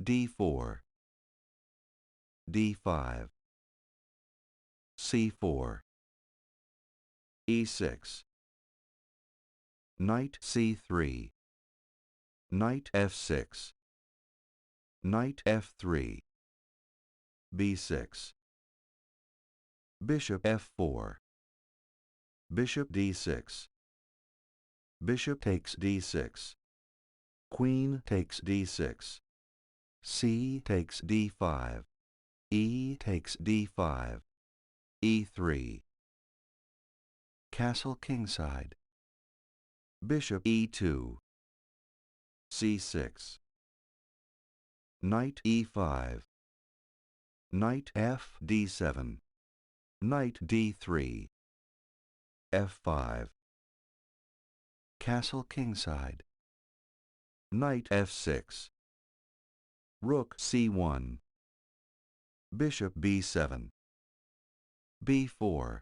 d4, d5, c4, e6, knight c3, knight f6, knight f3, b6, bishop f4, bishop d6, bishop takes d6, queen takes d6, c takes d5, e takes d5, e3, castle kingside, bishop e2, c6, knight e5, knight f d7, knight d3, f5, castle kingside, knight f6, rook c1, bishop b7, b4,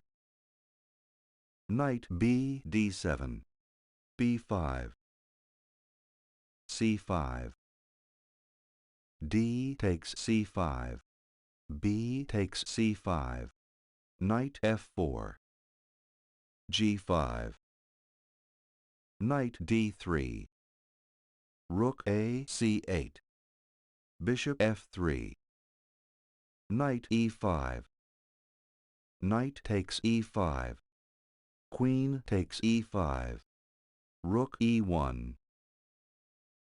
knight b d7, b5, c5, d takes c5, b takes c5, knight f4, g5, knight d3, rook a c8, bishop f3, knight e5, knight takes e5, queen takes e5, rook e1,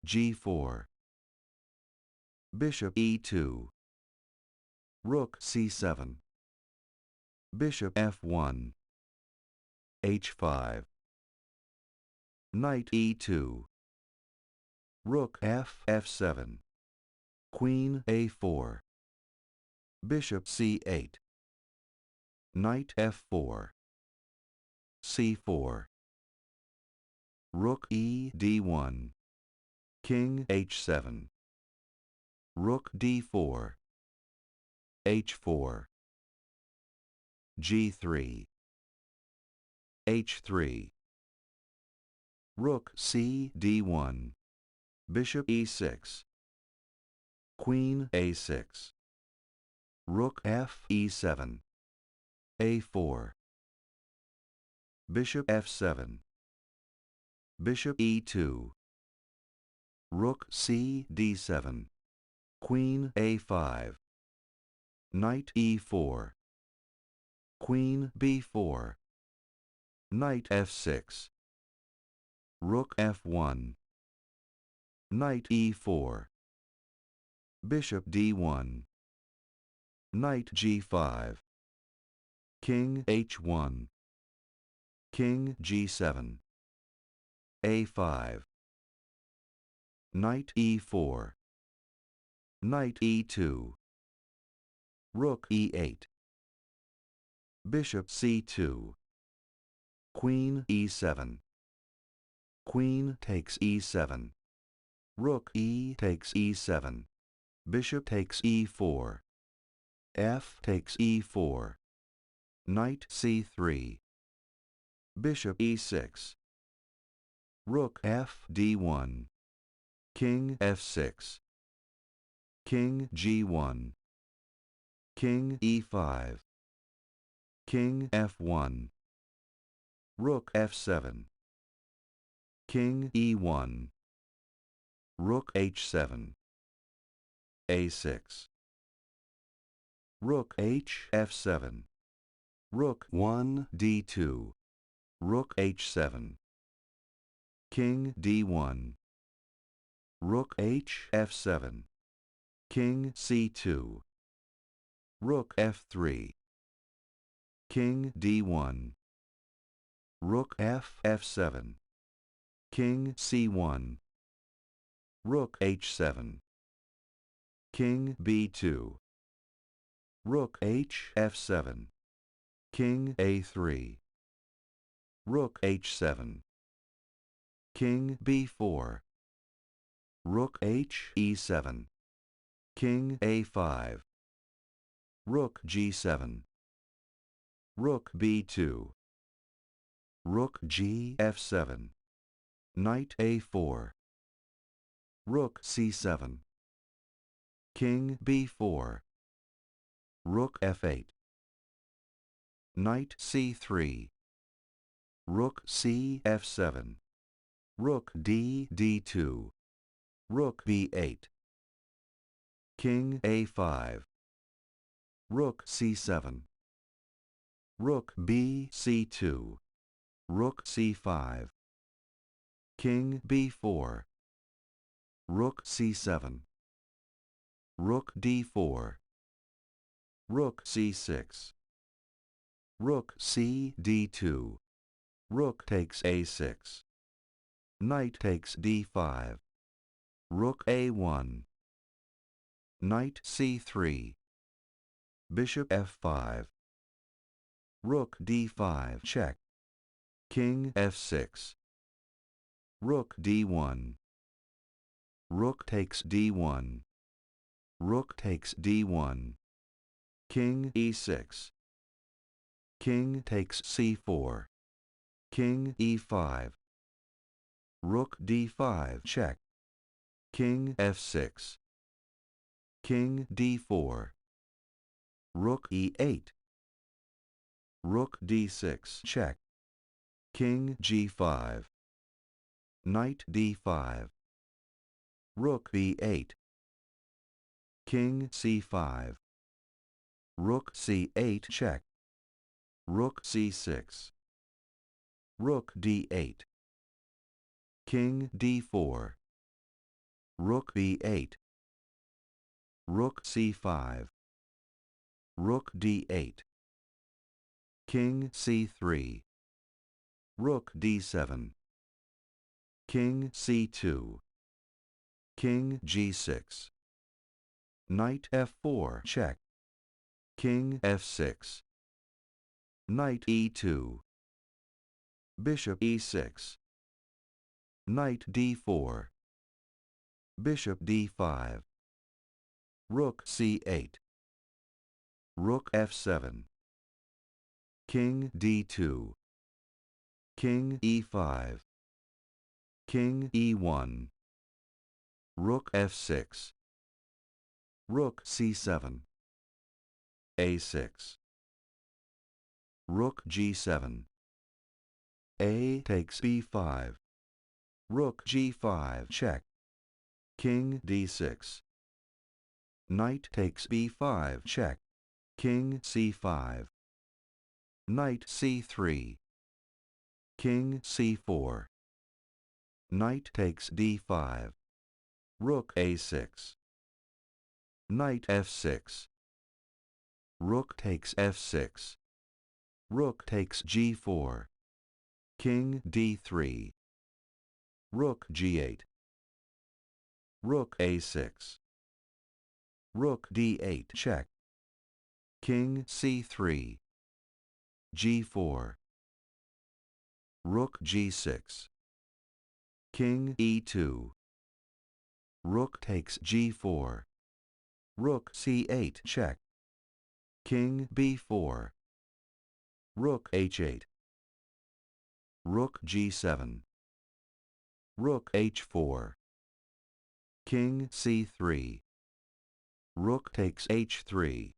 g4, bishop e2, rook c7, bishop f1, h5, knight e2, rook f7, queen a4, bishop c8, knight f4, c4, rook e d1, king h7, rook d4, h4, g3, h3, rook c d1, bishop e6, queen a6, rook f e7, a4, bishop f7, bishop e2, rook c d7, queen a5, knight e4, queen b4, knight f6, rook f1, knight e4, bishop d1, knight g5, king h1, king g7, a5, knight e4, knight e2, rook e8, bishop c2, queen e7, queen takes e7, rook e takes e7, bishop takes e4, f takes e4, knight c3, bishop e6, rook f d1, king f6, king g1, king e5, king f1, rook f7, king e1, rook h7, a6, rook h f7, rook 1 d2, rook h7, king d1, rook h f7, king c2, rook f3, king d1, rook f f7, king c1, rook h7, king b2, rook h f7, king a3, rook h7, king b4, rook h e7, king a5, rook g7, rook b2, rook g f7, knight a4, rook c7, King b4. Rook f8. Knight c3. Rook c f7. Rook d2. Rook b8. King a5. Rook c7. Rook b c2. Rook c5. King b4. Rook c7. Rook d4. Rook c6. Rook c d2. Rook takes a6. Knight takes d5. Rook a1. Knight c3. Bishop f5. Rook d5 check. King f6. Rook d1. Rook takes d1. Rook takes d1. King e6. King takes c4. King e5. Rook d5 check. King f6. King d4. Rook e8. Rook d6 check. King g5. Knight d5. Rook b8. King c5. Rook c8 check. Rook c6. Rook d8. King d4. Rook b8. Rook c5. Rook d8. King c3. Rook d7. King c2. King g6. Knight f4 check. King f6. Knight e2. Bishop e6. Knight d4. Bishop d5. Rook c8. Rook f7. King d2. King e5. King e1. Rook f6. Rook c7. a6. Rook g7. A takes b5. Rook g5 check. King d6. Knight takes b5 check. King c5. Knight c3. King c4. Knight takes d5. Rook a6. Knight f6. Rook takes f6. Rook takes g4. King d3. Rook g8. Rook a6. Rook d8 check. King c3. g4. Rook g6. King e2. Rook takes g4. Rook c8 check. King b4. Rook h8. Rook g7. Rook h4. King c3. Rook takes h3.